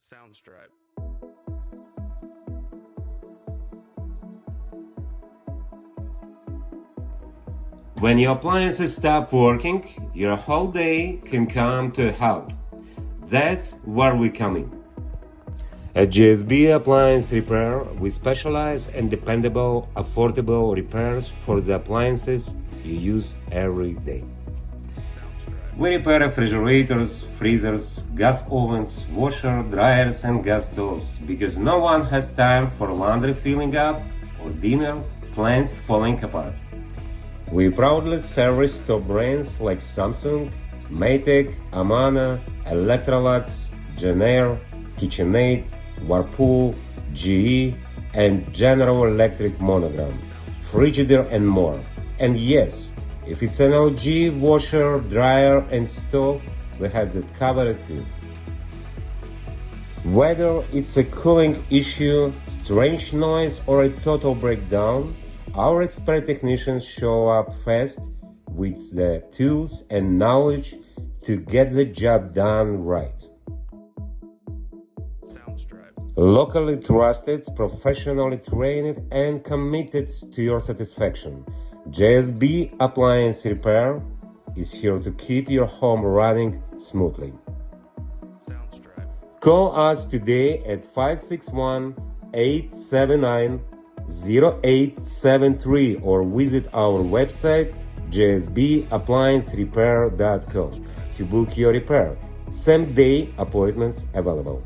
Soundstripe. When your appliances stop working, your whole day can come to a halt. That's where we come in. At JSB Appliance Repair, we specialize in dependable, affordable repairs for the appliances you use every day. We repair refrigerators, freezers, gas ovens, washer, dryers and gas stoves because no one has time for laundry filling up or dinner plans falling apart. We proudly service top brands like Samsung, Maytag, Amana, Electrolux, Genair, KitchenAid, Whirlpool, GE, and General Electric Monogram, Frigidaire and more. And yes, if it's an LG washer, dryer and stove, we have that covered too. Whether it's a cooling issue, strange noise or a total breakdown, our expert technicians show up fast with the tools and knowledge to get the job done right. Locally trusted, professionally trained, and committed to your satisfaction, JSB Appliance Repair is here to keep your home running smoothly. Call us today at 561-879-0873 or visit our website jsbappliancerepair.com to book your repair. Same-day appointments available.